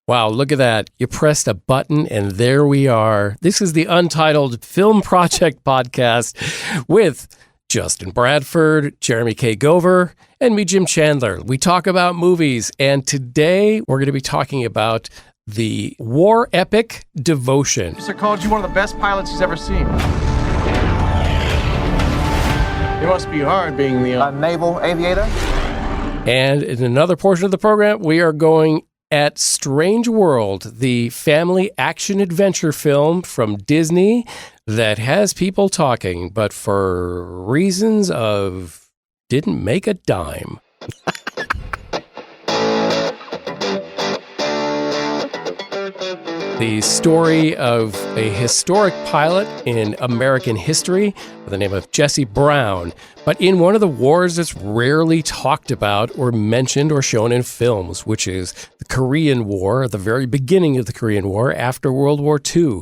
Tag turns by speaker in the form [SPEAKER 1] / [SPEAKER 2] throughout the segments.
[SPEAKER 1] Wow, look at that. You pressed a button and there we are. This is the Untitled Film Project Podcast with Justin Bradford, Jeremy K. Gover, and me, Jim Chandler. We talk about movies, and today we're going to be talking about the war epic Devotion.
[SPEAKER 2] Sir called you one of the best pilots he's ever seen. It must be hard being the
[SPEAKER 3] naval aviator.
[SPEAKER 1] And in another portion of the program, we are going at Strange World, the family action-adventure film from Disney that has people talking, but for reasons of didn't make a dime. The story of a historic pilot in American history by the name of Jesse Brown, but in one of the wars that's rarely talked about or mentioned or shown in films, which is the Korean War, the very beginning of the Korean War after World War II,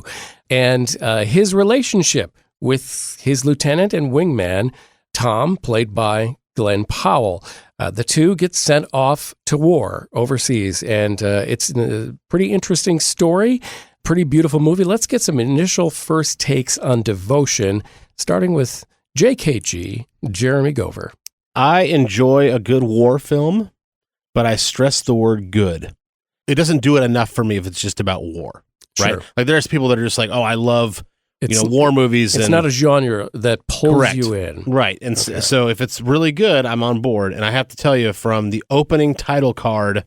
[SPEAKER 1] and his relationship with his lieutenant and wingman, Tom, played by Glenn Powell. The two get sent off to war overseas, and it's a pretty interesting story, pretty beautiful movie. Let's get some initial first takes on Devotion, starting with JKG, Jeremy Gover.
[SPEAKER 4] I enjoy a good war film, but I stress the word good. It doesn't do it enough for me if it's just about war, right?
[SPEAKER 1] Sure.
[SPEAKER 4] Like there's people that are just like, oh, I love war movies.
[SPEAKER 1] It's not a genre that pulls you in.
[SPEAKER 4] Right. And so if it's really good, I'm on board. And I have to tell you, from the opening title card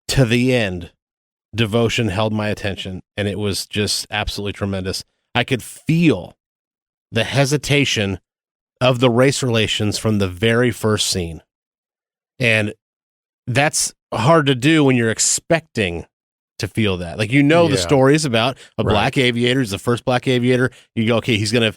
[SPEAKER 4] to the end, Devotion held my attention, and it was just absolutely tremendous. I could feel the hesitation of the race relations from the very first scene. And that's hard to do when you're expecting to feel that. Like, the stories about a black aviator. He's the first black aviator. You go, okay, he's gonna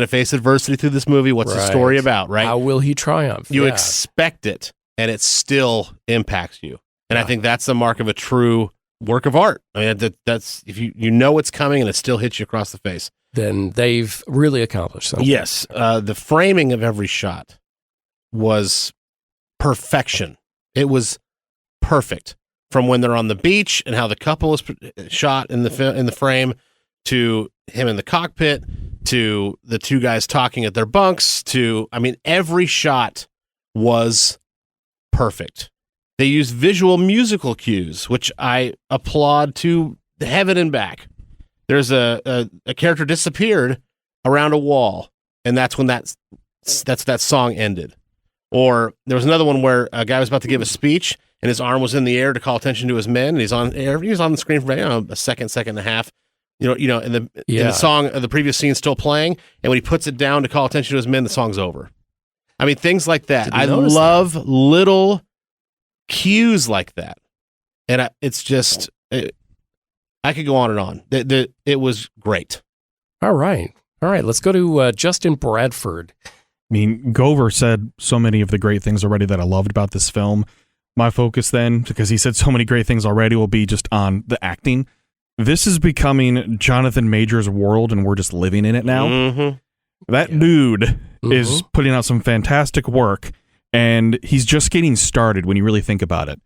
[SPEAKER 4] face adversity through this movie. What's the story about, right?
[SPEAKER 1] How will he triumph?
[SPEAKER 4] You expect it, and it still impacts you. And I think that's the mark of a true work of art. I mean, that's if you know what's coming and it still hits you across the face.
[SPEAKER 1] Then they've really accomplished something.
[SPEAKER 4] Yes. The framing of every shot was perfection. It was perfect. From when they're on the beach and how the couple is shot in the frame, to him in the cockpit, to the two guys talking at their bunks, every shot was perfect. They used visual musical cues, which I applaud to heaven and back. There's a character disappeared around a wall, and that's when that song ended. Or there was another one where a guy was about to give a speech, and his arm was in the air to call attention to his men, and he was on the screen for a second and a half. And the song of the previous scene still playing, and when he puts it down to call attention to his men, the song's over. I mean, things like that. I love little cues like that, and it's just I could go on and on. It was great.
[SPEAKER 1] All right. Let's go to Justin Bradford.
[SPEAKER 5] I mean, Gover said so many of the great things already that I loved about this film. My focus then, because he said so many great things already, will be just on the acting. This is becoming Jonathan Majors' world, and we're just living in it now. Mm-hmm. That dude is putting out some fantastic work, and he's just getting started when you really think about it.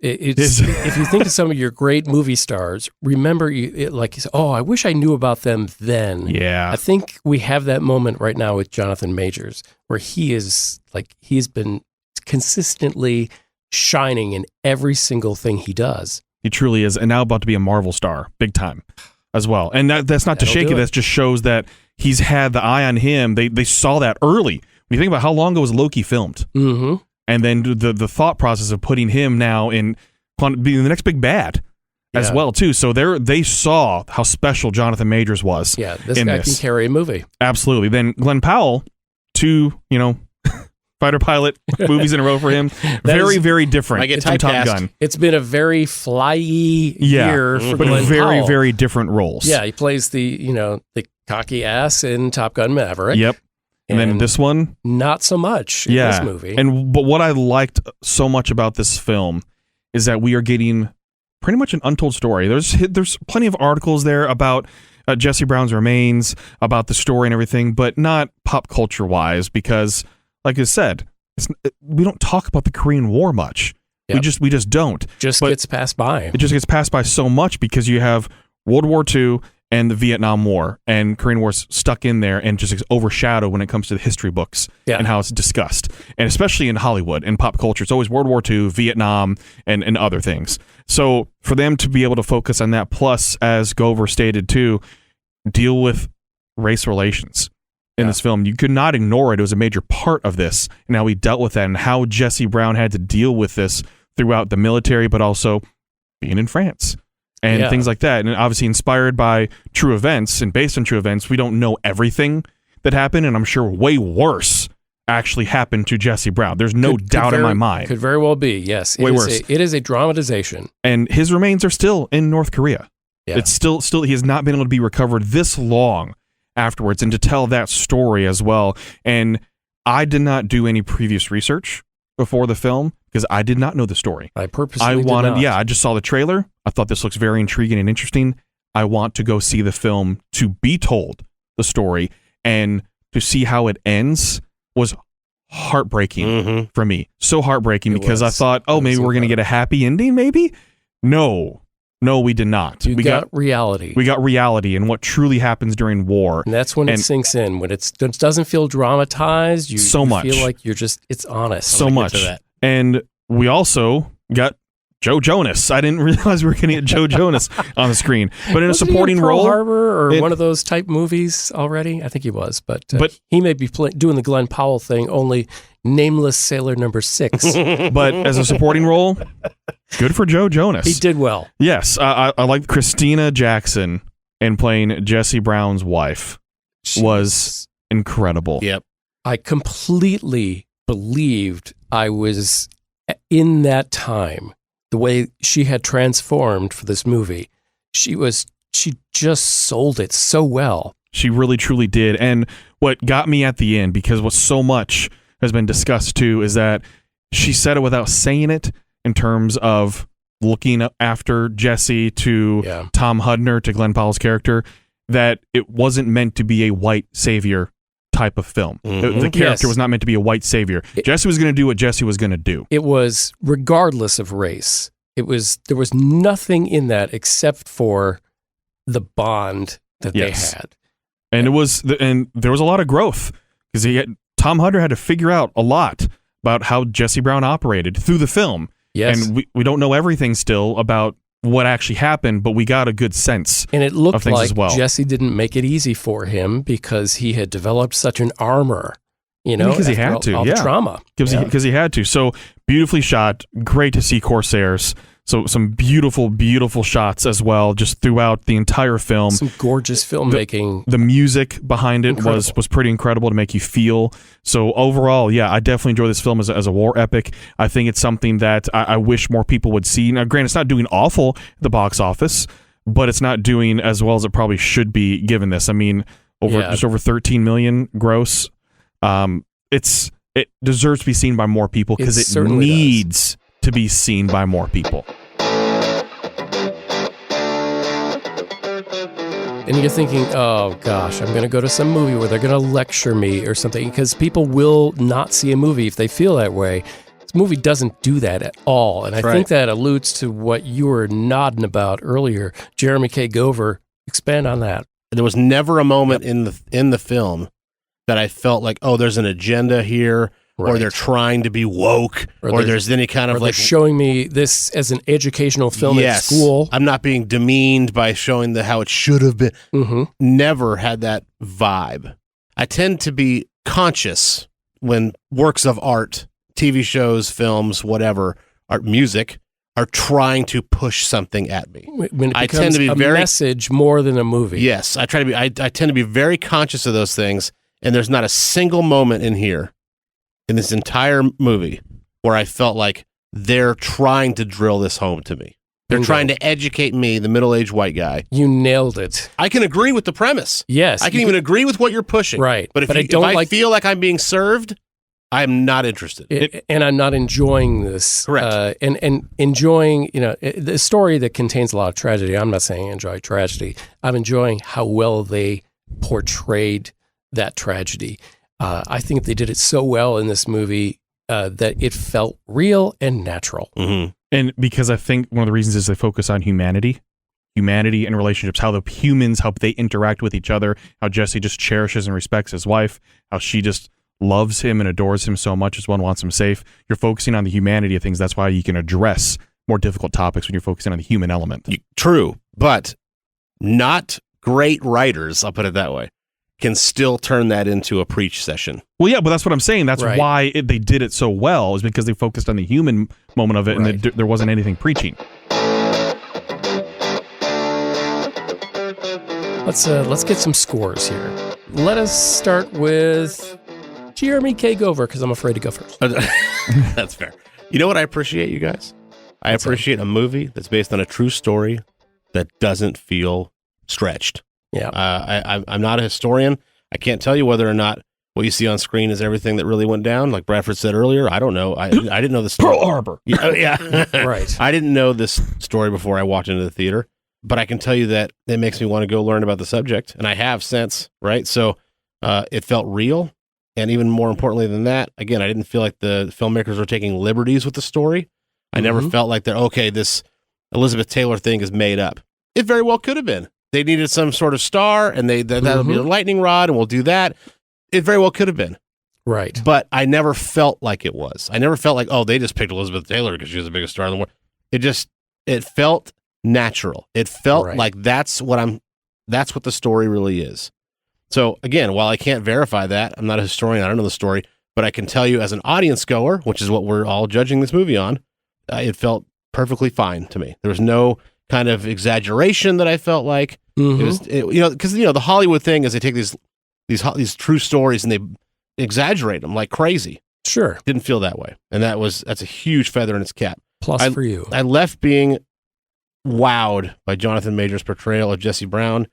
[SPEAKER 1] If you think of some of your great movie stars, remember, like you said, I wish I knew about them then.
[SPEAKER 5] Yeah.
[SPEAKER 1] I think we have that moment right now with Jonathan Majors, where he's been consistently shining in every single thing he does.
[SPEAKER 5] He truly is, and now about to be a Marvel star, big time, as well. And that's not to shake it. That just shows that he's had the eye on him. They saw that early. When you think about how long ago was Loki filmed, and then the thought process of putting him now in being the next big bad as well too. So they saw how special Jonathan Majors was.
[SPEAKER 1] Yeah, this guy can carry a movie.
[SPEAKER 5] Absolutely. Then Glenn Powell, two fighter pilot movies in a row for him. Very different from Top Gun.
[SPEAKER 1] It's been a very fly-y year for Glenn Powell.
[SPEAKER 5] Very, very different roles.
[SPEAKER 1] Yeah, he plays the cocky ass in Top Gun Maverick.
[SPEAKER 5] Yep. And then this one,
[SPEAKER 1] not so much in this movie.
[SPEAKER 5] But what I liked so much about this film is that we are getting pretty much an untold story. There's plenty of articles there about Jesse Brown's remains, about the story and everything, but not pop culture wise, because like I said, we don't talk about the Korean War much.
[SPEAKER 1] Yep.
[SPEAKER 5] We just don't. But
[SPEAKER 1] Gets passed by.
[SPEAKER 5] It just gets passed by so much because you have World War II and the Vietnam War and Korean War's stuck in there and just overshadowed when it comes to the history books and how it's discussed. And especially in Hollywood and pop culture, it's always World War II, Vietnam, and other things. So for them to be able to focus on that, plus, as Gover stated too, deal with race relations in this film. You could not ignore it. It was a major part of this and how we dealt with that and how Jesse Brown had to deal with this throughout the military, but also being in France. And things like that. And obviously inspired by true events and based on true events, we don't know everything that happened. And I'm sure way worse actually happened to Jesse Brown. There's no doubt in my mind.
[SPEAKER 1] Could very well be, yes.
[SPEAKER 5] Way worse.
[SPEAKER 1] It is a dramatization.
[SPEAKER 5] And his remains are still in North Korea.
[SPEAKER 1] Yeah.
[SPEAKER 5] It's still, he has not been able to be recovered this long afterwards and to tell that story as well. And I did not do any previous research before the film because I did not know the story.
[SPEAKER 1] I purposely did not.
[SPEAKER 5] I just saw the trailer. I thought this looks very intriguing and interesting. I want to go see the film to be told the story, and to see how it ends was heartbreaking for me. So heartbreaking because I thought, maybe we're going to get a happy ending, maybe? No, we did not.
[SPEAKER 1] We got reality.
[SPEAKER 5] We got reality and what truly happens during war.
[SPEAKER 1] And that's when it sinks in. When it doesn't feel dramatized, you feel like it's honest.
[SPEAKER 5] So much. And we also got Joe Jonas. I didn't realize we were going to get Joe Jonas on the screen, but in a supporting role.
[SPEAKER 1] Pearl Harbor or one of those type movies already. I think he was, but he may be doing the Glenn Powell thing. Only nameless sailor number 6.
[SPEAKER 5] But as a supporting role, good for Joe Jonas.
[SPEAKER 1] He did well.
[SPEAKER 5] Yes, I like Christina Jackson in playing Jesse Brown's wife. Was incredible.
[SPEAKER 4] Yep.
[SPEAKER 1] I completely believed I was in that time. The way she had transformed for this movie, she just sold it so well.
[SPEAKER 5] She really, truly did. And what got me at the end, because what so much has been discussed too, is that she said it without saying it in terms of looking after Jesse to Tom Hudner, to Glenn Powell's character, that it wasn't meant to be a white savior type of film. The character was not meant to be a white savior. Jesse was going to do what Jesse was going to do.
[SPEAKER 1] It was regardless of race. There was nothing in that except for the bond that they had.
[SPEAKER 5] And there was a lot of growth because Tom Hudner had to figure out a lot about how Jesse Brown operated through the film.
[SPEAKER 1] Yes.
[SPEAKER 5] And we don't know everything still about what actually happened, but we got a good sense.
[SPEAKER 1] And it looked like
[SPEAKER 5] as well.
[SPEAKER 1] Jesse didn't make it easy for him because he had developed such an armor,
[SPEAKER 5] because he had to,
[SPEAKER 1] all the trauma.
[SPEAKER 5] Because he had to. So beautifully shot, great to see Corsairs. So some beautiful, beautiful shots as well, just throughout the entire film.
[SPEAKER 1] Some gorgeous filmmaking.
[SPEAKER 5] The music behind it was pretty incredible to make you feel. So overall, I definitely enjoy this film as a war epic. I think it's something that I wish more people would see. Now, granted, it's not doing awful at the box office, but it's not doing as well as it probably should be given this. I mean, just over 13 million gross. It deserves to be seen by more people because it needs to be seen by more people.
[SPEAKER 1] And you're thinking, oh gosh, I'm going to go to some movie where they're going to lecture me or something, because people will not see a movie if they feel that way. This movie doesn't do that at all. And I think that alludes to what you were nodding about earlier. Jeremy K. Gover, expand on that.
[SPEAKER 4] There was never a moment in the film that I felt like, oh, there's an agenda here, or they're trying to be woke, or there's any kind of like
[SPEAKER 1] showing me this as an educational film at school.
[SPEAKER 4] I'm not being demeaned by showing how it should have been. Never had that vibe. I tend to be conscious when works of art, TV shows, films, whatever, art, music, are trying to push something at me.
[SPEAKER 1] When it becomes a message more than a movie.
[SPEAKER 4] Yes, I tend to be very conscious of those things, and there's not a single moment in here, in this entire movie, where I felt like they're trying to drill this home to me. They're trying to educate me, the middle-aged white guy.
[SPEAKER 1] You nailed it.
[SPEAKER 4] I can agree with the premise.
[SPEAKER 1] Yes.
[SPEAKER 4] I can even agree with what you're pushing.
[SPEAKER 1] Right.
[SPEAKER 4] But if I feel like I'm being served, I'm not interested.
[SPEAKER 1] And I'm not enjoying this.
[SPEAKER 4] Correct.
[SPEAKER 1] And enjoying, the story that contains a lot of tragedy. I'm not saying enjoy tragedy. I'm enjoying how well they portrayed that tragedy. I think they did it so well in this movie. that it felt real and natural.
[SPEAKER 4] Mm-hmm.
[SPEAKER 5] And because I think one of the reasons is they focus on humanity and relationships, how the humans, how they interact with each other, how Jesse just cherishes and respects his wife, how she just loves him and adores him so much as one wants him safe. You're focusing on the humanity of things. That's why you can address more difficult topics when you're focusing on the human element.
[SPEAKER 4] True, but not great writers, I'll put it that way, can still turn that into a preach session.
[SPEAKER 5] Well, yeah, but that's what I'm saying. That's
[SPEAKER 1] Right.
[SPEAKER 5] why they did it so well, is because they focused on the human moment of it,
[SPEAKER 1] Right.
[SPEAKER 5] and there wasn't anything preaching.
[SPEAKER 1] Let's get some scores here. Let us start with Jeremy K. Gover, because I'm afraid to go first.
[SPEAKER 4] That's fair. You know what I appreciate, you guys? I appreciate a movie that's based on a true story that doesn't feel stretched.
[SPEAKER 1] Yeah.
[SPEAKER 4] I'm not a historian. I can't tell you whether or not what you see on screen is everything that really went down. Like Bradford said earlier, I don't know. I didn't know the story.
[SPEAKER 5] Pearl Harbor.
[SPEAKER 4] Yeah.
[SPEAKER 1] Right.
[SPEAKER 4] I didn't know this story before I walked into the theater, but I can tell you that it makes me want to go learn about the subject, and I have since, right? So it felt real, and even more importantly than that, again, I didn't feel like the filmmakers were taking liberties with the story. I never felt like this Elizabeth Taylor thing is made up. It very well could have been. They needed some sort of star, and that'll be a lightning rod, and we'll do that. It very well could have been.
[SPEAKER 1] Right.
[SPEAKER 4] But I never felt like it was. I never felt like, oh, they just picked Elizabeth Taylor because she was the biggest star in the world. It felt natural. It felt
[SPEAKER 1] Right.
[SPEAKER 4] like that's what the story really is. So again, while I can't verify that, I'm not a historian, I don't know the story, but I can tell you as an audience goer, which is what we're all judging this movie on, it felt perfectly fine to me. There was no kind of exaggeration that I felt like.
[SPEAKER 1] Mhm.
[SPEAKER 4] It was, because the Hollywood thing is they take these true stories and they exaggerate them like crazy.
[SPEAKER 1] Sure.
[SPEAKER 4] Didn't feel that way, and that's a huge feather in its cap.
[SPEAKER 1] Plus for you.
[SPEAKER 4] I left being wowed by Jonathan Majors' portrayal of Jesse Brown,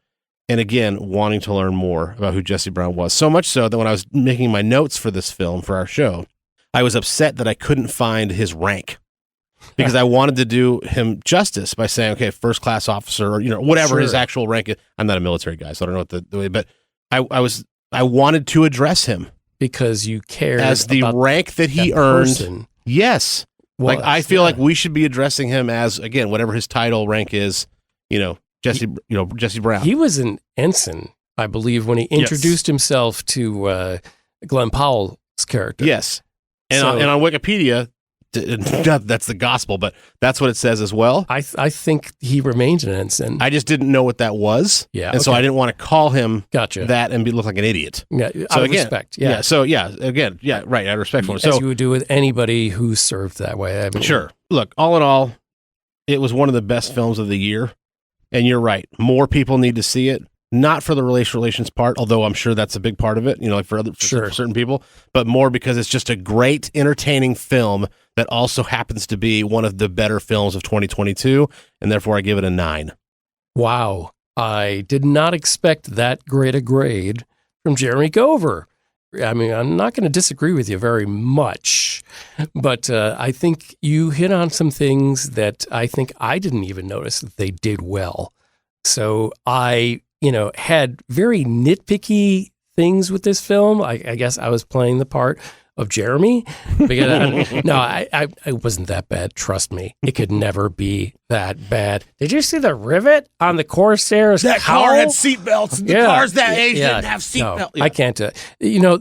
[SPEAKER 4] and again wanting to learn more about who Jesse Brown was. So much so that when I was making my notes for this film for our show, I was upset that I couldn't find his rank. Because I wanted to do him justice by saying, okay, first class officer, or whatever his
[SPEAKER 1] Sure.
[SPEAKER 4] actual rank is. I'm not a military guy, so I don't know what the way. But I wanted to address him
[SPEAKER 1] Because you care
[SPEAKER 4] as the
[SPEAKER 1] about
[SPEAKER 4] rank that he
[SPEAKER 1] that
[SPEAKER 4] earned.
[SPEAKER 1] person.
[SPEAKER 4] Yes,
[SPEAKER 1] Was,
[SPEAKER 4] I feel
[SPEAKER 1] yeah.
[SPEAKER 4] like we should be addressing him as, again, whatever his title rank is. Jesse Brown.
[SPEAKER 1] He was an ensign, I believe, when he introduced himself to Glenn Powell's character.
[SPEAKER 4] Yes, and
[SPEAKER 1] So-
[SPEAKER 4] on Wikipedia. That's the gospel, but that's what it says as well.
[SPEAKER 1] I think he remains an ensign.
[SPEAKER 4] I just didn't know what that was,
[SPEAKER 1] Yeah,
[SPEAKER 4] and so
[SPEAKER 1] okay.
[SPEAKER 4] I didn't want to call him
[SPEAKER 1] Gotcha.
[SPEAKER 4] that and look like an idiot.
[SPEAKER 1] Yeah,
[SPEAKER 4] So
[SPEAKER 1] out of
[SPEAKER 4] again,
[SPEAKER 1] respect. Yeah.
[SPEAKER 4] Right, out of respect for him.
[SPEAKER 1] As
[SPEAKER 4] So
[SPEAKER 1] you would do with anybody who served that way. I mean,
[SPEAKER 4] sure, look, all in all, it was one of the best films of the year, and you're right. More people need to see it. Not for the relations part, although I'm sure that's a big part of it, like for certain people, but more because it's just a great, entertaining film that also happens to be one of the better films of 2022, and therefore I give it a 9.
[SPEAKER 1] Wow. I did not expect that great a grade from Jeremy Gover. I mean, I'm not going to disagree with you very much, but I think you hit on some things that I think I didn't even notice that they did well. So I had very nitpicky things with this film. I guess I was playing the part of Jeremy because I wasn't that bad. Trust me, it could never be that bad. Did you see the rivet on the Corsair's cowl?
[SPEAKER 4] seatbelts.
[SPEAKER 1] and the cars
[SPEAKER 4] that
[SPEAKER 1] age
[SPEAKER 4] didn't have seatbelts.
[SPEAKER 1] No, I can't.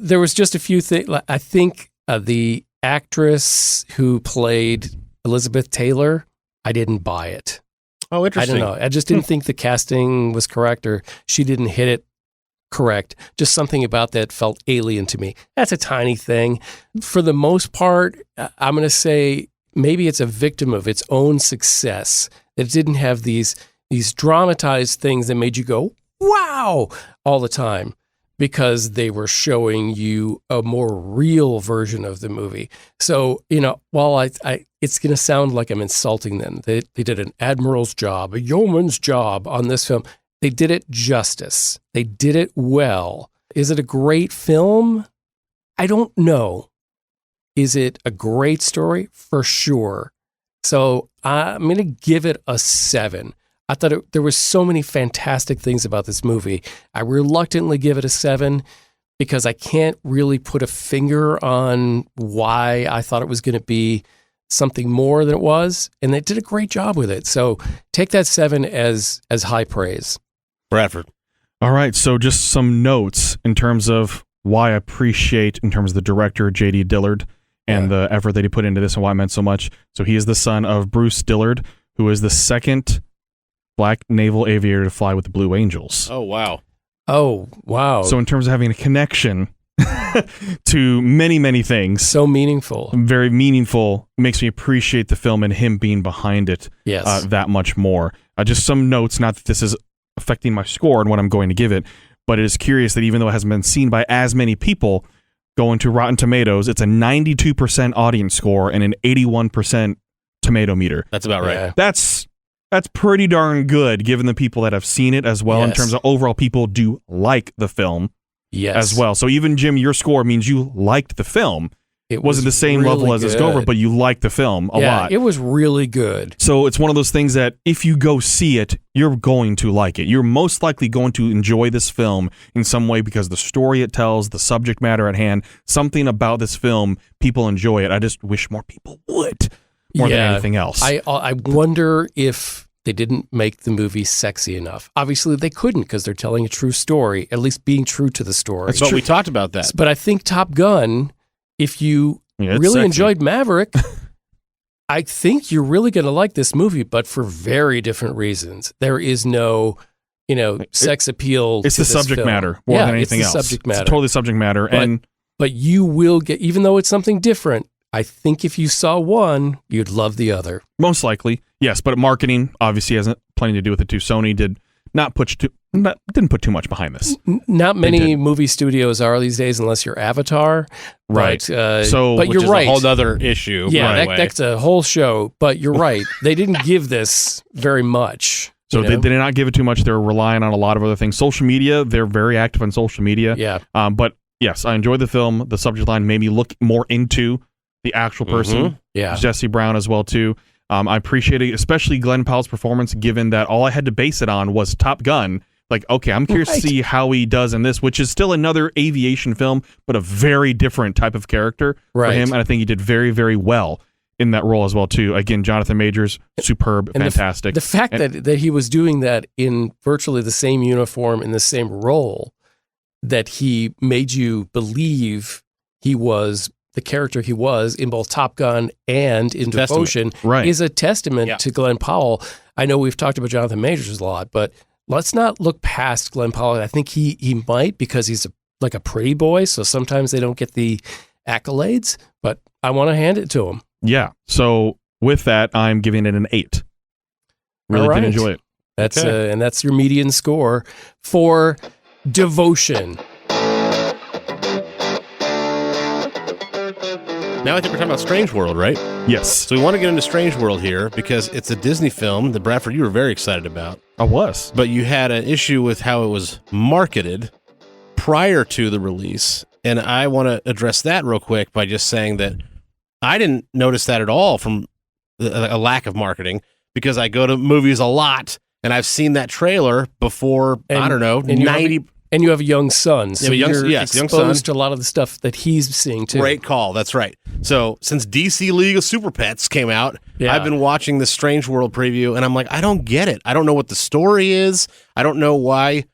[SPEAKER 1] There was just a few things. I think the actress who played Elizabeth Taylor, I didn't buy it.
[SPEAKER 4] Oh,
[SPEAKER 1] I
[SPEAKER 4] interesting.
[SPEAKER 1] don't know. I just didn't think the casting was correct, or she didn't hit it correct. Just something about that felt alien to me. That's a tiny thing. For the most part, I'm going to say maybe it's a victim of its own success. It didn't have these dramatized things that made you go, wow, all the time, because they were showing you a more real version of the movie. So, while it's going to sound like I'm insulting them, they did an admiral's job, a yeoman's job on this film. They did it justice. They did it well. Is it a great film? I don't know. Is it a great story? For sure. So I'm going to give it a 7. I thought there were so many fantastic things about this movie. I reluctantly give it a 7 because I can't really put a finger on why I thought it was going to be something more than it was, and they did a great job with it. So take that 7 as high praise.
[SPEAKER 4] Bradford.
[SPEAKER 5] All right, so just some notes in terms of why I appreciate, in terms of the director, J.D. Dillard, and the effort that he put into this and why it meant so much. So he is the son of Bruce Dillard, who is the second black naval aviator to fly with the Blue Angels.
[SPEAKER 4] Oh, wow.
[SPEAKER 1] Oh, wow.
[SPEAKER 5] So in terms of having a connection to many, many things.
[SPEAKER 1] So meaningful.
[SPEAKER 5] Very meaningful. Makes me appreciate the film and him being behind it that much more. Just some notes, not that this is affecting my score and what I'm going to give it, but it is curious that even though it hasn't been seen by as many people, going to Rotten Tomatoes, it's a 92% audience score and an 81% tomato meter.
[SPEAKER 4] That's about right.
[SPEAKER 1] Yeah.
[SPEAKER 5] That's pretty darn good given the people that have seen it as well, in terms of overall people do like the film as well. So even, Jim, your score means you liked the film. It wasn't the same
[SPEAKER 1] really
[SPEAKER 5] level as Discover, but you liked the film a lot.
[SPEAKER 1] It was really good.
[SPEAKER 5] So it's one of those things that if you go see it, you're going to like it. You're most likely going to enjoy this film in some way because the story it tells, the subject matter at hand, something about this film, people enjoy it. I just wish more people would, more than anything else.
[SPEAKER 1] I wonder if they didn't make the movie sexy enough. Obviously, they couldn't because they're telling a true story, at least being true to the story.
[SPEAKER 4] But we talked about that.
[SPEAKER 1] But I think Top Gun, if you really enjoyed Maverick, I think you're really going to like this movie, but for very different reasons. There is no, sex appeal.
[SPEAKER 5] It's
[SPEAKER 1] to
[SPEAKER 5] the
[SPEAKER 1] this
[SPEAKER 5] subject
[SPEAKER 1] film.
[SPEAKER 5] matter more than anything else.
[SPEAKER 1] Subject matter.
[SPEAKER 5] It's totally subject matter.
[SPEAKER 1] But you will get, even though it's something different, I think if you saw one, you'd love the other.
[SPEAKER 5] Most likely, yes. But marketing obviously has plenty to do with it too. Sony didn't put too much behind this.
[SPEAKER 1] Not many movie studios are these days, unless you're Avatar.
[SPEAKER 5] Right.
[SPEAKER 1] But
[SPEAKER 4] which
[SPEAKER 1] you're
[SPEAKER 4] is
[SPEAKER 1] right.
[SPEAKER 4] a whole other issue.
[SPEAKER 1] Yeah, that's a whole show. But you're right. They didn't give this very much.
[SPEAKER 5] So they did not give it too much. They're relying on a lot of other things. Social media, they're very active on social media.
[SPEAKER 1] Yeah.
[SPEAKER 5] But yes, I enjoyed the film. The subject line made me look more into the actual person.
[SPEAKER 1] Yeah.
[SPEAKER 5] Jesse Brown as well, too. I appreciated especially Glenn Powell's performance, given that all I had to base it on was Top Gun. Like, okay, I'm curious to see how he does in this, which is still another aviation film, but a very different type of character for him. And I think he did very, very well in that role as well, too. Again, Jonathan Majors, superb, and fantastic.
[SPEAKER 1] The fact that he was doing that in virtually the same uniform, in the same role, that he made you believe he was the character he was in both Top Gun and in Devotion is a testament to Glenn Powell. I know we've talked about Jonathan Majors a lot, but let's not look past Glenn Powell. I think he might, because he's like a pretty boy, so sometimes they don't get the accolades, but I want to hand it to him.
[SPEAKER 5] Yeah. So with that, I'm giving it an 8. Really did enjoy it.
[SPEAKER 1] That's and that's your median score for Devotion.
[SPEAKER 4] Now I think we're talking about Strange World, right?
[SPEAKER 5] Yes.
[SPEAKER 4] So we want to get into Strange World here because it's a Disney film that, Bradford, you were very excited about.
[SPEAKER 5] I was.
[SPEAKER 4] But you had an issue with how it was marketed prior to the release. And I want to address that real quick by just saying that I didn't notice that at all from a lack of marketing, because I go to movies a lot and I've seen that trailer before, and, I don't know, 90...
[SPEAKER 1] And you have a young son, so you're exposed to a lot of the stuff that he's seeing, too.
[SPEAKER 4] Great call. That's right. So since DC League of Super Pets came out, I've been watching the Strange World preview, and I'm like, I don't get it. I don't know what the story is. I don't know why.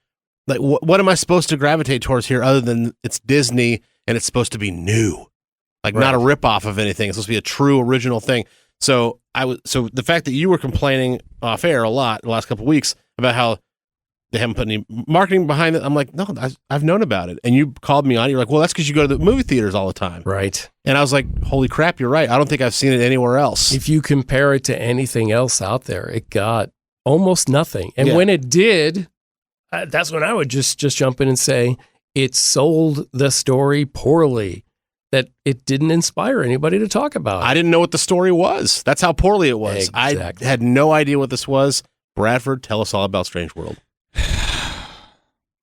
[SPEAKER 4] Like, what am I supposed to gravitate towards here other than it's Disney and it's supposed to be new? Like, not a ripoff of anything. It's supposed to be a true original thing. So the fact that you were complaining off air a lot the last couple of weeks about how they haven't put any marketing behind it, I'm like, no, I've known about it. And you called me on it. You're like, well, that's because you go to the movie theaters all the time.
[SPEAKER 1] Right.
[SPEAKER 4] And I was like, holy crap, you're right. I don't think I've seen it anywhere else.
[SPEAKER 1] If you compare it to anything else out there, it got almost nothing. And when it did, that's when I would just jump in and say it sold the story poorly, that it didn't inspire anybody to talk about it.
[SPEAKER 4] I didn't know what the story was. That's how poorly it was.
[SPEAKER 1] Exactly.
[SPEAKER 4] I had no idea what this was. Bradford, tell us all about Strange World.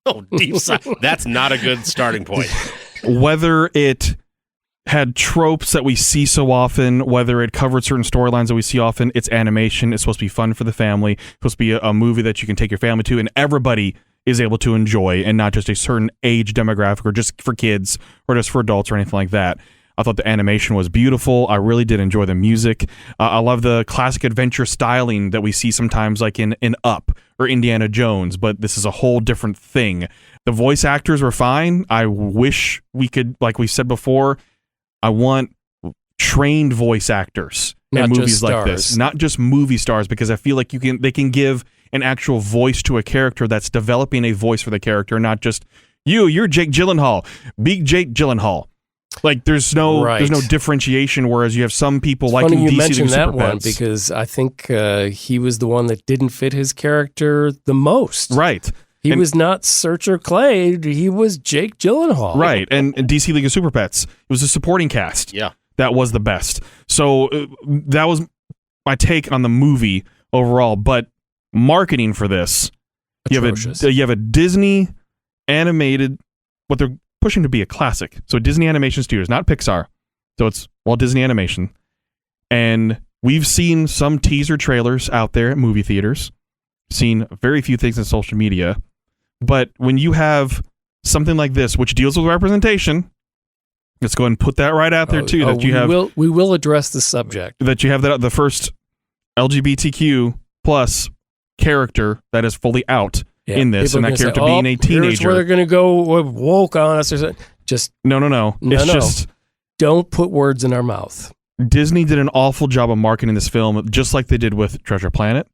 [SPEAKER 4] Oh, deep side. That's not a good starting point.
[SPEAKER 5] Whether it had tropes that we see so often, whether it covered certain storylines that we see often, it's animation. It's supposed to be fun for the family. It's supposed to be a movie that you can take your family to, and everybody is able to enjoy, and not just a certain age demographic or just for kids or just for adults or anything like that. I thought the animation was beautiful. I really did enjoy the music. I love the classic adventure styling that we see sometimes like in Up or Indiana Jones, but this is a whole different thing. The voice actors were fine. I wish we could, like we said before, I want trained voice actors in movies like this, not just movie stars, because I feel like they can give an actual voice to a character that's developing a voice for the character, not just you're Jake Gyllenhaal, big Jake Gyllenhaal. Like there's no differentiation, whereas you have some people like in DC
[SPEAKER 1] you mentioned that
[SPEAKER 5] Super
[SPEAKER 1] one
[SPEAKER 5] Pets.
[SPEAKER 1] because I think he was the one that didn't fit his character the most.
[SPEAKER 5] Right.
[SPEAKER 1] He was not Searcher Clay. He was Jake Gyllenhaal.
[SPEAKER 5] Right. And DC League of Super Pets, it was a supporting cast.
[SPEAKER 4] Yeah.
[SPEAKER 5] That was the best. So that was my take on the movie overall. But marketing for this, you have a Disney animated, what they're pushing to be a classic. So Disney Animation Studios, not Pixar. So it's Walt Disney Animation. And we've seen some teaser trailers out there at movie theaters, seen very few things in social media. But when you have something like this, which deals with representation, let's go ahead and put that right out there too.
[SPEAKER 1] We will address the subject.
[SPEAKER 5] That you have the first LGBTQ plus character that is fully out in this, and that character being a teenager.
[SPEAKER 1] Here's where they're going to go woke on us. Or something. Just
[SPEAKER 5] no. It's just
[SPEAKER 1] don't put words in our mouth.
[SPEAKER 5] Disney did an awful job of marketing this film, just like they did with Treasure Planet,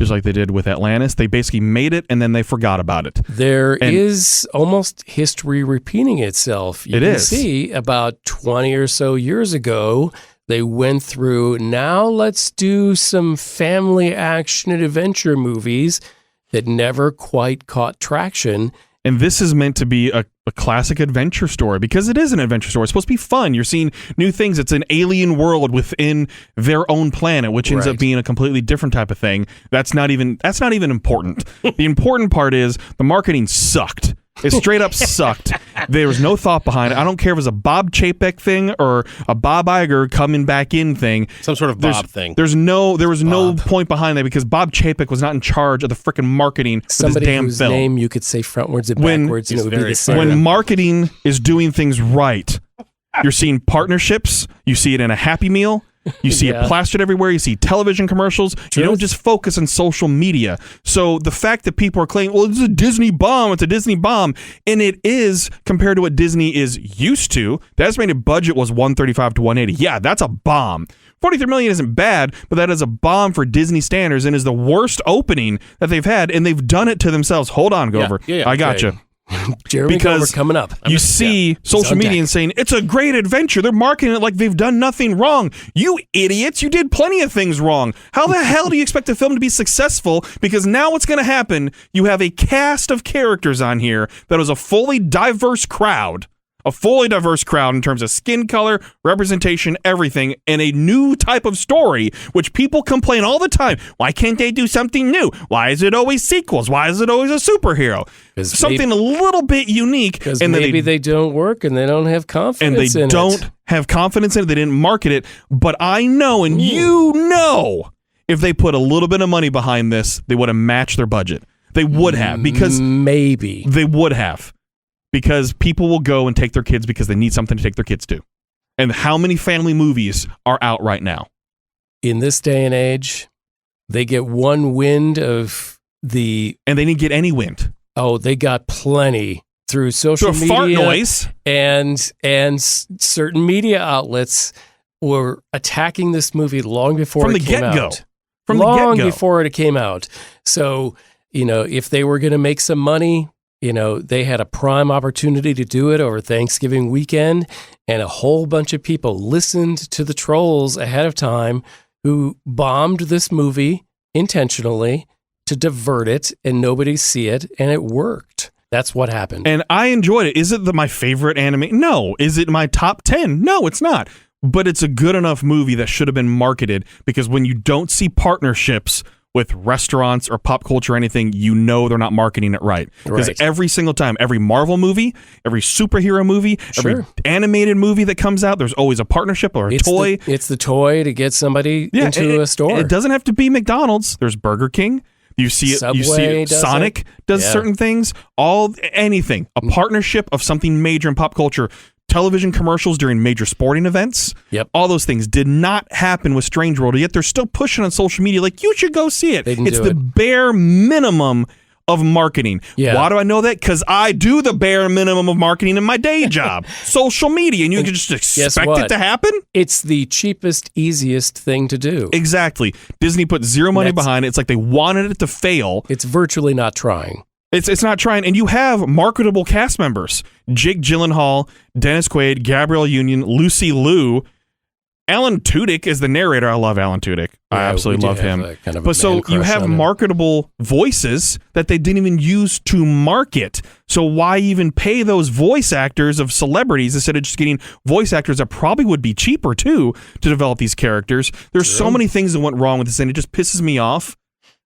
[SPEAKER 5] just like they did with Atlantis. They basically made it and then they forgot about it.
[SPEAKER 1] There is almost history repeating itself. You can see about 20 or so years ago, they went through, now let's do some family action and adventure movies that never quite caught traction.
[SPEAKER 5] And this is meant to be a classic adventure story, because it is an adventure story. It's supposed to be fun. You're seeing new things. It's an alien world within their own planet, which ends up being a completely different type of thing. That's not even important. The important part is the marketing sucked. It straight up sucked. There was no thought behind it. I don't care if it was a Bob Chapek thing or a Bob Iger coming back in thing.
[SPEAKER 4] Some sort of Bob thing.
[SPEAKER 5] There was no point behind that, because Bob Chapek was not in charge of the freaking marketing for this damn
[SPEAKER 1] whose
[SPEAKER 5] film.
[SPEAKER 1] Name you could say frontwards and backwards, and it would be the same.
[SPEAKER 5] When marketing is doing things right, you're seeing partnerships. You see it in a Happy Meal. You see it plastered everywhere. You see television commercials. You don't just focus on social media. So the fact that people are claiming, well, it's a Disney bomb. It's a Disney bomb. And it is, compared to what Disney is used to. The estimated budget was $135 to $180. Yeah, that's a bomb. $43 million isn't bad, but that is a bomb for Disney standards and is the worst opening that they've had. And they've done it to themselves. Hold on, Gover.
[SPEAKER 4] Yeah,
[SPEAKER 5] I got you.
[SPEAKER 1] Jeremy Gover coming up.
[SPEAKER 5] You see social media and saying, it's a great adventure. They're marketing it like they've done nothing wrong. You idiots, you did plenty of things wrong. How the hell do you expect a film to be successful? Because now what's going to happen, you have a cast of characters on here that is a fully diverse crowd. A fully diverse crowd in terms of skin color, representation, everything, and a new type of story, which people complain all the time. Why can't they do something new? Why is it always sequels? Why is it always a superhero? Something a little bit unique.
[SPEAKER 1] Because maybe they don't work and they don't have confidence in it.
[SPEAKER 5] And they don't have confidence in it. They didn't market it. But I know, and you know, if they put a little bit of money behind this, they would have matched their budget. They would have, because
[SPEAKER 1] maybe
[SPEAKER 5] they would have. Because people will go and take their kids because they need something to take their kids to. And how many family movies are out right now?
[SPEAKER 1] In this day and age, they get one wind of the...
[SPEAKER 5] And they didn't get any wind.
[SPEAKER 1] Oh, they got plenty through social media.
[SPEAKER 5] Fart noise.
[SPEAKER 1] And certain media outlets were attacking this movie long before it came out.
[SPEAKER 5] From the get-go.
[SPEAKER 1] Long before it came out. So, if they were going to make some money... they had a prime opportunity to do it over Thanksgiving weekend, and a whole bunch of people listened to the trolls ahead of time who bombed this movie intentionally to divert it and nobody see it, and it worked. That's what happened.
[SPEAKER 5] And I enjoyed it. Is it my favorite anime? No. Is it my top 10? No, it's not. But it's a good enough movie that should have been marketed, because when you don't see partnerships with restaurants or pop culture or anything, they're not marketing it right. Because every single time, every Marvel movie, every superhero movie, every animated movie that comes out, there's always a partnership or a toy.
[SPEAKER 1] It's the toy to get somebody into a store.
[SPEAKER 5] It doesn't have to be McDonald's. There's Burger King. You see it. You see
[SPEAKER 1] Subway
[SPEAKER 5] it.
[SPEAKER 1] does
[SPEAKER 5] Sonic does certain things. Anything. A partnership of something major in pop culture. Television commercials during major sporting events.
[SPEAKER 1] Yep.
[SPEAKER 5] All those things did not happen with Strange World. Yet they're still pushing on social media like you should go see it. It's the bare minimum of marketing.
[SPEAKER 1] Yeah.
[SPEAKER 5] Why do I know that? Because I do the bare minimum of marketing in my day job, social media, and you can just expect it to happen?
[SPEAKER 1] It's the cheapest, easiest thing to do.
[SPEAKER 5] Exactly. Disney put zero money behind it. It's like they wanted it to fail.
[SPEAKER 1] It's virtually not trying.
[SPEAKER 5] It's not trying, and you have marketable cast members: Jake Gyllenhaal, Dennis Quaid, Gabrielle Union, Lucy Liu. Alan Tudyk is the narrator. I love Alan Tudyk. I absolutely love him. But so you have marketable voices that they didn't even use to market. So why even pay those voice actors of celebrities instead of just getting voice actors that probably would be cheaper too to develop these characters? There's so many things that went wrong with this, and it just pisses me off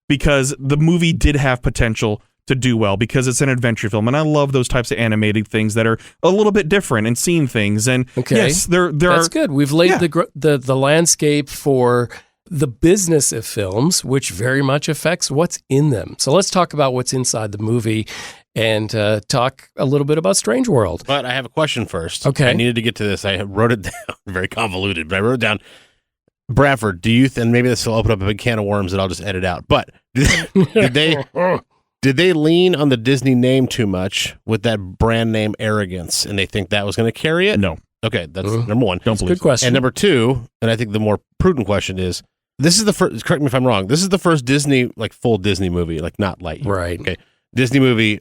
[SPEAKER 5] because the movie did have potential to do well because it's an adventure film, and I love those types of animated things that are a little bit different and seeing things. And yes,
[SPEAKER 1] that's good. We've laid the landscape for the business of films, which very much affects what's in them. So let's talk about what's inside the movie and talk a little bit about Strange World.
[SPEAKER 4] But I have a question first.
[SPEAKER 1] Okay,
[SPEAKER 4] I needed to get to this. I wrote it down, very convoluted, but I wrote it down. Bradford, do you? And maybe this will open up a big can of worms that I'll just edit out. But Did they lean on the Disney name too much with that brand name arrogance, and they think that was going to carry it?
[SPEAKER 5] No.
[SPEAKER 4] Okay, that's number one.
[SPEAKER 5] Don't believe.
[SPEAKER 1] Good question.
[SPEAKER 4] And number two, and I think the more prudent question is, this is the first. Correct me if I'm wrong. This is the first Disney, like full Disney movie, like not Lightyear.
[SPEAKER 1] Right.
[SPEAKER 4] Okay. Disney movie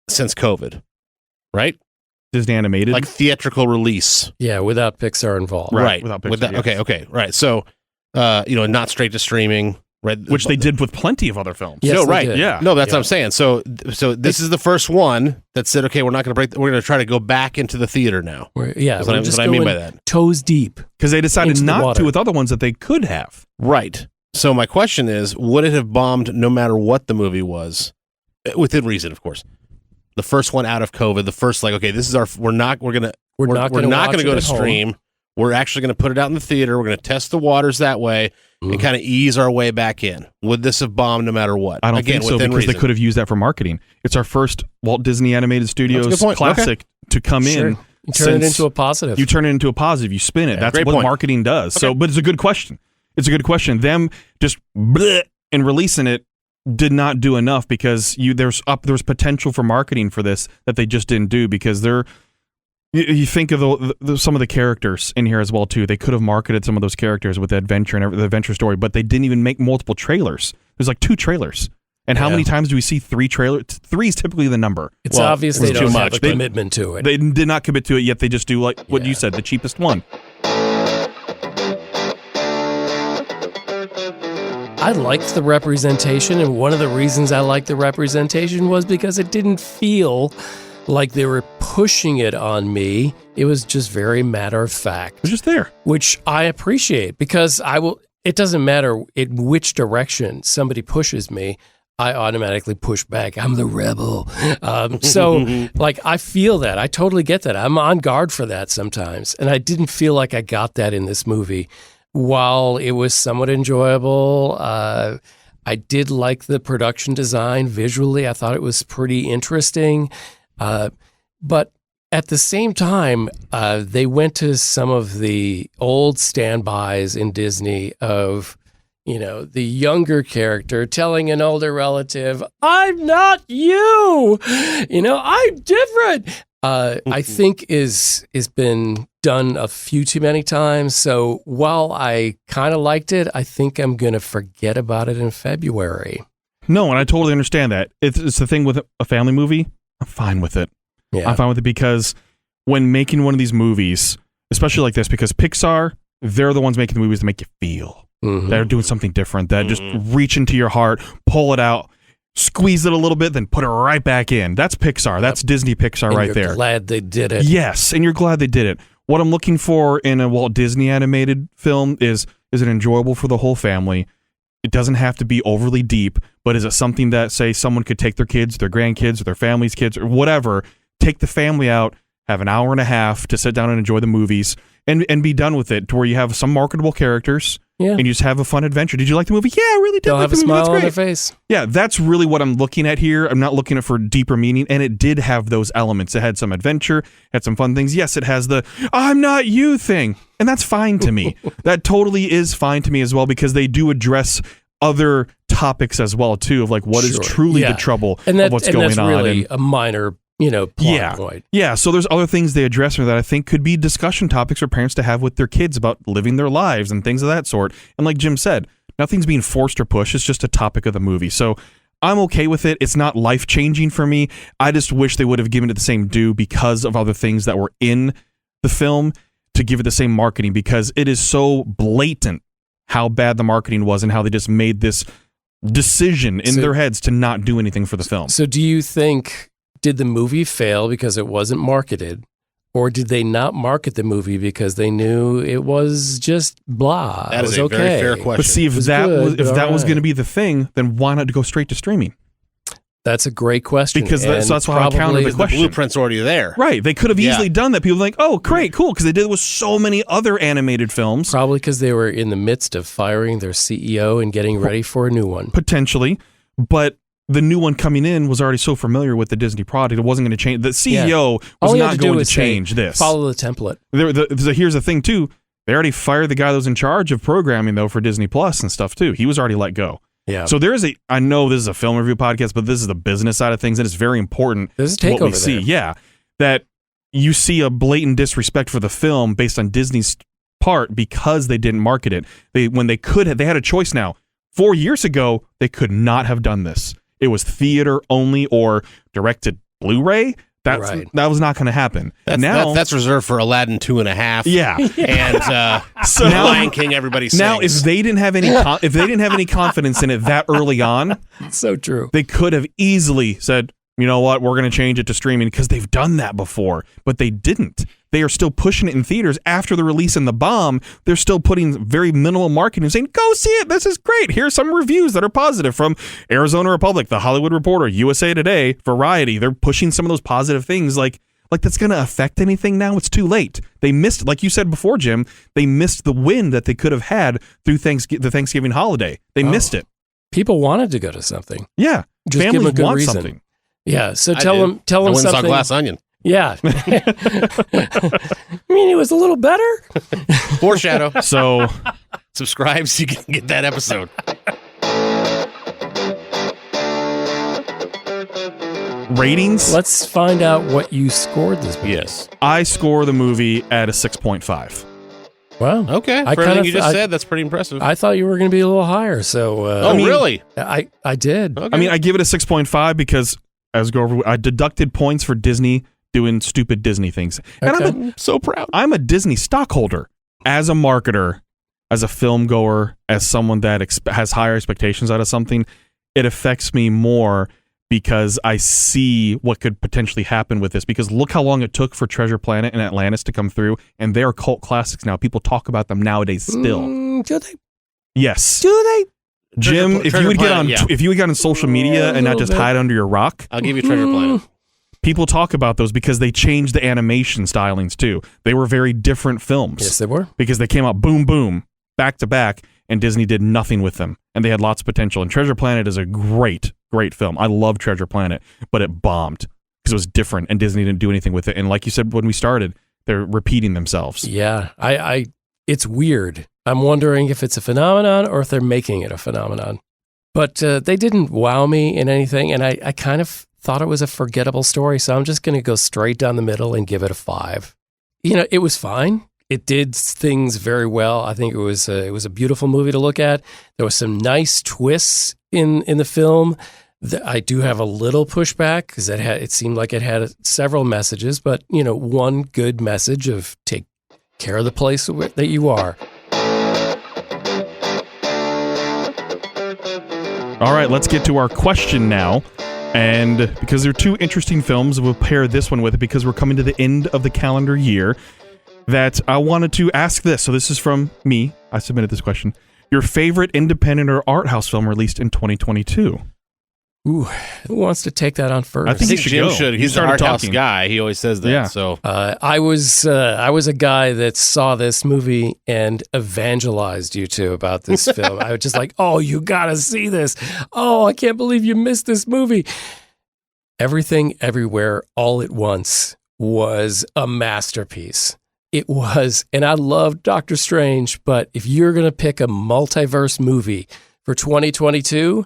[SPEAKER 4] since COVID, right?
[SPEAKER 5] Disney animated,
[SPEAKER 4] like theatrical release.
[SPEAKER 1] Yeah, without Pixar involved.
[SPEAKER 4] Right.
[SPEAKER 5] Without Pixar. Yes.
[SPEAKER 4] Okay. Right. So, not straight to streaming. Right,
[SPEAKER 5] which they did with plenty of other films.
[SPEAKER 1] Yes,
[SPEAKER 4] no, right.
[SPEAKER 1] Did.
[SPEAKER 5] Yeah.
[SPEAKER 4] No, that's what I'm saying. So this is the first one that said, okay, we're not going to break. We're going to try to go back into the theater now.
[SPEAKER 1] That's
[SPEAKER 4] what I mean by that.
[SPEAKER 1] Toes deep.
[SPEAKER 5] Because they decided not to with other ones that they could have.
[SPEAKER 4] Right. So my question is, would it have bombed no matter what the movie was? Within reason, of course. The first one out of COVID, the first okay, this is we're not going to go to stream. We're actually going to put it out in the theater. We're going to test the waters that way and kind of ease our way back in. Would this have bombed no matter what?
[SPEAKER 5] I don't think so because they could have used that for marketing. It's our first Walt Disney Animated Studios classic to come in.
[SPEAKER 1] You turn it into a positive.
[SPEAKER 5] You turn it into a positive. You spin it.
[SPEAKER 4] Yeah,
[SPEAKER 5] that's what marketing does. Okay. So, but it's a good question. It's a good question. Them just and releasing it did not do enough because there's potential for marketing for this that they just didn't do because they're. You think of some of the characters in here as well too. They could have marketed some of those characters with the adventure and the adventure story, but they didn't even make multiple trailers. There's like 2 trailers, and how many times do we see 3 trailers? 3 is typically the number.
[SPEAKER 1] It's obvious they don't have a commitment to it.
[SPEAKER 5] They did not commit to it, yet they just do like what you said, the cheapest one.
[SPEAKER 1] I liked the representation, and one of the reasons I liked the representation was because it didn't feel like they were pushing it on me. It was just very matter of fact.
[SPEAKER 5] It was just there. Which
[SPEAKER 1] I appreciate because it doesn't matter in which direction somebody pushes me, I automatically push back. I'm the rebel. So I feel that. I totally get that. I'm on guard for that sometimes. And I didn't feel like I got that in this movie. While it was somewhat enjoyable, I did like the production design visually. I thought it was pretty interesting. But at the same time, they went to some of the old standbys in Disney of, the younger character telling an older relative, I'm not you, I'm different. I think is been done a few too many times. So while I kind of liked it, I think I'm going to forget about it in February.
[SPEAKER 5] No, and I totally understand that. It's the thing with a family movie. I'm fine with it. Yeah. I'm fine with it because when making one of these movies, especially like this, because Pixar, they're the ones making the movies that make you feel. Mm-hmm. They're doing something different, that just reach into your heart, pull it out, squeeze it a little bit, then put it right back in. That's Pixar. That's Disney Pixar right there.
[SPEAKER 1] You're glad they did it.
[SPEAKER 5] Yes, and you're glad they did it. What I'm looking for in a Walt Disney animated film is it enjoyable for the whole family? It doesn't have to be overly deep, but is it something that, say, someone could take their kids, their grandkids, or their family's kids, or whatever, take the family out have an hour and a half to sit down and enjoy the movies and be done with it, to where you have some marketable characters and you just have a fun adventure. Did you like the movie? Yeah, I really did.
[SPEAKER 1] They'll
[SPEAKER 5] like
[SPEAKER 1] have
[SPEAKER 5] the
[SPEAKER 1] a
[SPEAKER 5] movie.
[SPEAKER 1] smile
[SPEAKER 5] That's
[SPEAKER 1] on
[SPEAKER 5] great.
[SPEAKER 1] their face.
[SPEAKER 5] Yeah, that's really what I'm looking at here. I'm not looking at for deeper meaning, and it did have those elements. It had some adventure, had some fun things. Yes, it has the "I'm not you" thing, and that's fine to me. That totally is fine to me as well, because they do address other topics as well too, of like what is truly the trouble
[SPEAKER 1] of
[SPEAKER 5] what's going
[SPEAKER 1] that's
[SPEAKER 5] on.
[SPEAKER 1] Really a minor, plot point.
[SPEAKER 5] Yeah, so there's other things they address that I think could be discussion topics for parents to have with their kids about living their lives and things of that sort. And like Jim said, nothing's being forced or pushed. It's just a topic of the movie. So I'm okay with it. It's not life-changing for me. I just wish they would have given it the same due because of other things that were in the film, to give it the same marketing, because it is so blatant how bad the marketing was and how they just made this decision in their heads to not do anything for the film.
[SPEAKER 1] So do you think, did the movie fail because it wasn't marketed, or did they not market the movie because they knew it was just blah?
[SPEAKER 4] That is a very fair question.
[SPEAKER 5] But see, if that was going to be the thing, then why not go straight to streaming?
[SPEAKER 1] That's a great question.
[SPEAKER 5] Because that's why I countered the question.
[SPEAKER 4] The blueprint's already there.
[SPEAKER 5] Right. They could have easily done that. People are like, oh, great, cool, because they did it with so many other animated films.
[SPEAKER 1] Probably because they were in the midst of firing their CEO and getting ready for a new one.
[SPEAKER 5] Potentially. But the new one coming in was already so familiar with the Disney product, it wasn't going to change. The CEO was not going to change this.
[SPEAKER 1] Follow the template.
[SPEAKER 5] Here's the thing, too. They already fired the guy that was in charge of programming, though, for Disney Plus and stuff, too. He was already let go.
[SPEAKER 1] Yeah.
[SPEAKER 5] So I know this is a film review podcast, but this is the business side of things, and it's very important.
[SPEAKER 1] There's a takeover
[SPEAKER 5] what we see.
[SPEAKER 1] there.
[SPEAKER 5] Yeah. That you see a blatant disrespect for the film based on Disney's part because they didn't market it. They had a choice now. 4 years ago, they could not have done this. It was theater only or directed Blu-ray. That was not going to happen.
[SPEAKER 4] That's reserved for Aladdin 2.5.
[SPEAKER 5] Yeah,
[SPEAKER 4] and
[SPEAKER 5] so
[SPEAKER 4] Lion King. Everybody sings.
[SPEAKER 5] Now, if they didn't have any confidence in it that early on,
[SPEAKER 1] so true.
[SPEAKER 5] They could have easily said, you know what, we're going to change it to streaming, because they've done that before, but they didn't. They are still pushing it in theaters after the release and the bomb. They're still putting very minimal marketing, saying, go see it. This is great. Here's some reviews that are positive from Arizona Republic, The Hollywood Reporter, USA Today, Variety. They're pushing some of those positive things like that's going to affect anything now. It's too late. They missed, like you said before, Jim, they missed the win that they could have had through the Thanksgiving holiday. They missed it.
[SPEAKER 1] People wanted to go to something.
[SPEAKER 5] Yeah.
[SPEAKER 1] Just
[SPEAKER 5] families
[SPEAKER 1] give them a good
[SPEAKER 5] want
[SPEAKER 1] reason.
[SPEAKER 5] something.
[SPEAKER 1] Yeah, so tell them
[SPEAKER 4] I went and
[SPEAKER 1] something.
[SPEAKER 4] saw Glass Onion.
[SPEAKER 1] Yeah. I mean, it was a little better.
[SPEAKER 4] Foreshadow.
[SPEAKER 5] So
[SPEAKER 4] subscribe so you can get that episode.
[SPEAKER 5] ratings.
[SPEAKER 1] Let's find out what you scored this movie.
[SPEAKER 4] Yes.
[SPEAKER 5] I score the movie at a 6.5.
[SPEAKER 1] Wow.
[SPEAKER 4] Okay. For everything you just said, that's pretty impressive.
[SPEAKER 1] I thought you were going to be a little higher. So.
[SPEAKER 4] Really?
[SPEAKER 1] I did.
[SPEAKER 4] Okay.
[SPEAKER 5] I mean, I give it a 6.5 because I deducted points for Disney doing stupid Disney things. And I'm
[SPEAKER 4] so proud.
[SPEAKER 5] I'm a Disney stockholder. As a marketer, as a film goer, as someone that has higher expectations out of something, it affects me more because I see what could potentially happen with this. Because look how long it took for Treasure Planet and Atlantis to come through, and they're cult classics now. People talk about them nowadays still.
[SPEAKER 1] Do they?
[SPEAKER 5] Yes.
[SPEAKER 1] Do they?
[SPEAKER 5] Jim, if you would get on social media and not just hide under your rock,
[SPEAKER 4] I'll give you Treasure Planet.
[SPEAKER 5] People talk about those because they changed the animation stylings too. They were very different films.
[SPEAKER 1] Yes, they were.
[SPEAKER 5] Because they came out boom, boom, back to back, and Disney did nothing with them. And they had lots of potential. And Treasure Planet is a great, great film. I love Treasure Planet, but it bombed because it was different and Disney didn't do anything with it. And like you said when we started, they're repeating themselves.
[SPEAKER 1] Yeah, it's weird. I'm wondering if it's a phenomenon or if they're making it a phenomenon. But they didn't wow me in anything, and I kind of thought it was a forgettable story, so I'm just going to go straight down the middle and give it a 5. You know, it was fine. It did things very well. I think it was a beautiful movie to look at. There was some nice twists in the film. I do have a little pushback because it seemed like it had several messages, but one good message of take care of the place that you are.
[SPEAKER 5] All right, let's get to our question now. And because they're two interesting films, we'll pair this one with it because we're coming to the end of the calendar year, that I wanted to ask this. So this is from me. I submitted this question. Your favorite independent or art house film released in 2022?
[SPEAKER 1] Ooh, who wants to take that on first?
[SPEAKER 5] I think you should
[SPEAKER 4] Jim
[SPEAKER 5] go.
[SPEAKER 4] should.
[SPEAKER 5] You
[SPEAKER 4] He's the
[SPEAKER 5] started
[SPEAKER 4] art house
[SPEAKER 5] talking.
[SPEAKER 4] guy. He always says that.
[SPEAKER 5] Yeah.
[SPEAKER 4] So
[SPEAKER 1] I was a guy that saw this movie and evangelized you two about this film. I was just like, oh, you gotta see this. Oh, I can't believe you missed this movie. Everything, Everywhere, All at Once was a masterpiece. It was, and I love Doctor Strange, but if you're gonna pick a multiverse movie for 2022,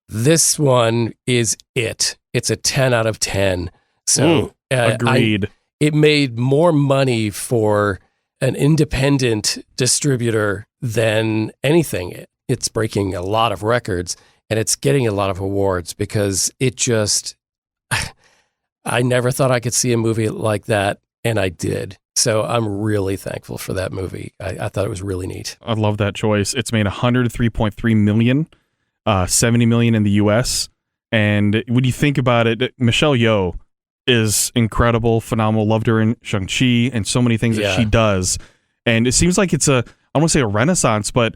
[SPEAKER 1] this one is it. It's a 10 out of 10. So
[SPEAKER 5] Agreed.
[SPEAKER 1] It made more money for an independent distributor than anything. It's breaking a lot of records and it's getting a lot of awards because it just, I never thought I could see a movie like that, and I did. So I'm really thankful for that movie. I thought it was really neat.
[SPEAKER 5] I love that choice. It's made $103.3 million, 70 million in the US. And when you think about it, Michelle Yeoh is incredible, phenomenal. Loved her in Shang-Chi and so many things that she does. And it seems like it's I don't want to say a renaissance, but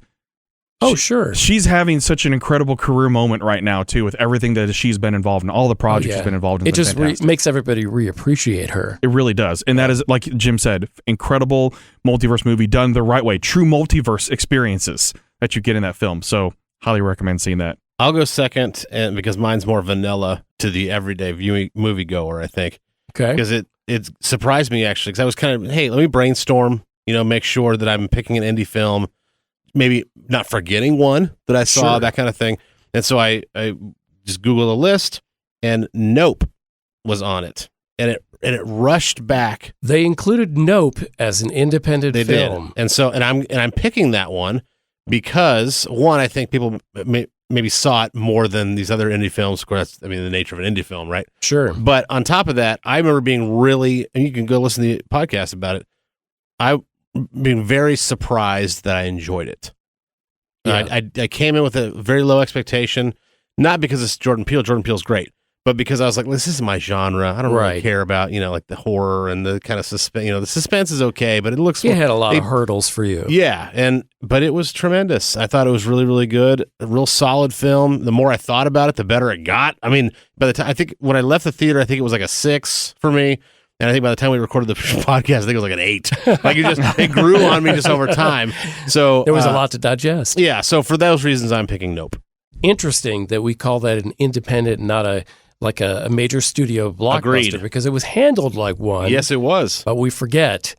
[SPEAKER 1] sure.
[SPEAKER 5] She's having such an incredible career moment right now, too, with everything that she's been involved in, all the projects she's been involved in.
[SPEAKER 1] It just makes everybody reappreciate her.
[SPEAKER 5] It really does. And that is, like Jim said, incredible multiverse movie done the right way. True multiverse experiences that you get in that film. So highly recommend seeing that.
[SPEAKER 4] I'll go second, and because mine's more vanilla to the everyday viewing moviegoer, I think.
[SPEAKER 1] Okay.
[SPEAKER 4] Because it surprised me, actually, because I was kind of, hey, let me brainstorm, make sure that I'm picking an indie film, maybe not forgetting one that I saw, that kind of thing. And so I just Googled a list, and Nope was on it. And it rushed back.
[SPEAKER 1] They included Nope as an independent film.
[SPEAKER 4] Did. And so I'm picking that one because, one, I think people maybe saw it more than these other indie films. Of course, that's, the nature of an indie film, right?
[SPEAKER 1] Sure.
[SPEAKER 4] But on top of that, I remember being really, and you can go listen to the podcast about it, I being very surprised that I enjoyed it.
[SPEAKER 1] Yeah.
[SPEAKER 4] I came in with a very low expectation, not because it's Jordan Peele. Jordan Peele's great, but because I was like, this isn't my genre. I don't really care about, like the horror and the kind of suspense. The suspense is okay, but it looks...
[SPEAKER 1] It had a lot of hurdles for you.
[SPEAKER 4] Yeah, but it was tremendous. I thought it was really, really good. A real solid film. The more I thought about it, the better it got. By the time, I think when I left the theater, I think it was like a 6 for me. And I think by the time we recorded the podcast, I think it was like an 8. Like it grew on me just over time. So
[SPEAKER 1] there was a lot to digest.
[SPEAKER 4] Yeah. So for those reasons, I'm picking Nope.
[SPEAKER 1] Interesting that we call that an independent, not a major studio blockbuster.
[SPEAKER 4] Agreed.
[SPEAKER 1] Because it was handled like one.
[SPEAKER 4] Yes, it was.
[SPEAKER 1] But we forget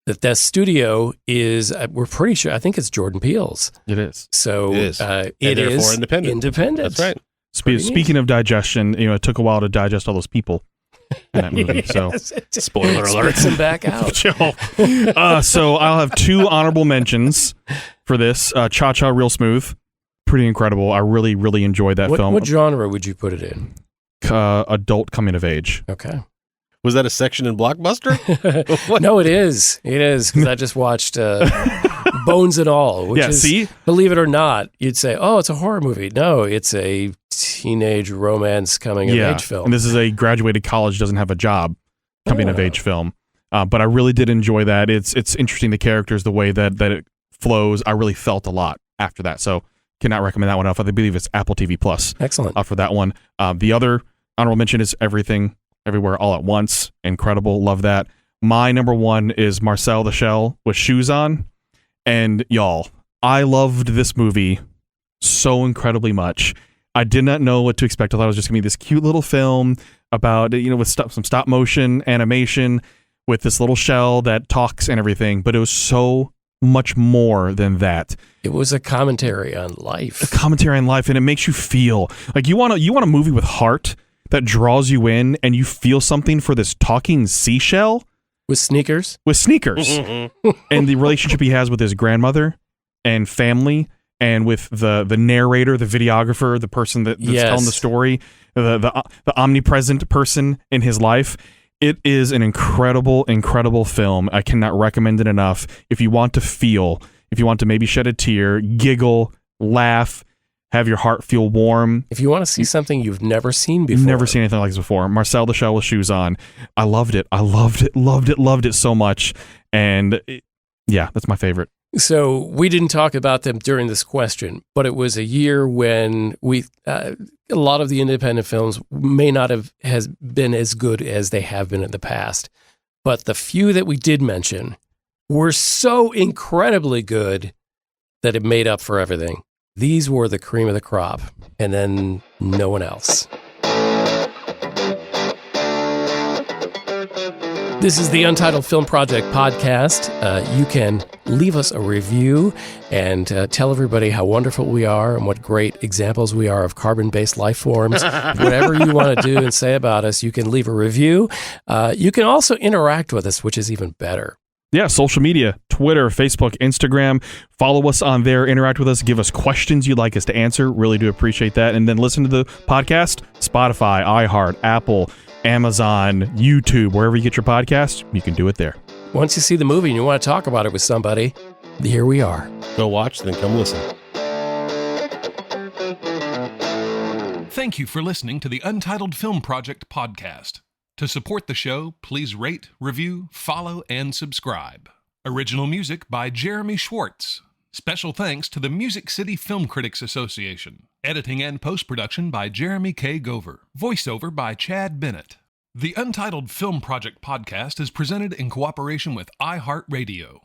[SPEAKER 1] that studio is, we're pretty sure, I think it's Jordan Peele's.
[SPEAKER 5] It is.
[SPEAKER 1] So
[SPEAKER 4] it is.
[SPEAKER 1] It
[SPEAKER 4] therefore
[SPEAKER 1] is
[SPEAKER 4] independent. That's right.
[SPEAKER 5] Speaking of digestion, it took a while to digest all those people in that movie. So
[SPEAKER 4] spoiler alert.
[SPEAKER 1] Spits them back out.
[SPEAKER 5] So I'll have 2 honorable mentions for this. Cha-Cha Real Smooth. Pretty incredible. I really, really enjoyed that film.
[SPEAKER 1] What genre would you put it in?
[SPEAKER 5] Adult coming of age.
[SPEAKER 1] Okay.
[SPEAKER 4] Was that a section in Blockbuster?
[SPEAKER 1] No, it is. It is, because I just watched Bones and All, which is, believe it or not, you'd say, oh, it's a horror movie. No, it's a teenage romance coming of age film.
[SPEAKER 5] And this is a graduated college, doesn't have a job coming of age film. But I really did enjoy that. It's interesting, the characters, the way that it flows. I really felt a lot after that. So cannot recommend that one enough. I believe it's Apple TV Plus.
[SPEAKER 1] Excellent.
[SPEAKER 5] For that one. The other honorable mention is Everything, Everywhere, All at Once. Incredible. Love that. My number 1 is Marcel the Shell with Shoes On. And y'all, I loved this movie so incredibly much. I did not know what to expect. I thought it was just going to be this cute little film about, with some stop motion animation with this little shell that talks and everything. But it was so much more than that.
[SPEAKER 1] It was a commentary on life.
[SPEAKER 5] A commentary on life, and it makes you feel like you want a movie with heart that draws you in, and you feel something for this talking seashell
[SPEAKER 1] with sneakers.
[SPEAKER 5] And the relationship he has with his grandmother and family, and with the narrator, the videographer, the person that's telling the story, the omnipresent person in his life. It is an incredible, incredible film. I cannot recommend it enough. If you want to feel, if you want to maybe shed a tear, giggle, laugh, have your heart feel warm.
[SPEAKER 1] If you want to see something you've never seen before.
[SPEAKER 5] Never seen anything like this before. Marcel the Shell with Shoes On. I loved it. I loved it so much. And that's my favorite.
[SPEAKER 1] So we didn't talk about them during this question, but it was a year when a lot of the independent films may not have has been as good as they have been in the past. But the few that we did mention were so incredibly good that it made up for everything. These were the cream of the crop, and then no one else. This is the Untitled Film Project Podcast. You can leave us a review and tell everybody how wonderful we are and what great examples we are of carbon-based life forms. Whatever you want to do and say about us, you can leave a review. You can also interact with us, which is even better.
[SPEAKER 5] Yeah, social media, Twitter, Facebook, Instagram. Follow us on there, interact with us, give us questions you'd like us to answer. Really do appreciate that. And then listen to the podcast, Spotify, iHeart, Apple, Amazon, YouTube, wherever you get your podcasts, you can do it there.
[SPEAKER 1] Once you see the movie and you want to talk about it with somebody, here we are.
[SPEAKER 4] Go watch, then come listen.
[SPEAKER 3] Thank you for listening to the Untitled Film Project Podcast. To support the show, please rate, review, follow, and subscribe. Original music by Jeremy Schwartz. Special thanks to the Music City Film Critics Association. Editing and post-production by Jeremy K. Gover. Voiceover by Chad Bennett. The Untitled Film Project Podcast is presented in cooperation with iHeartRadio.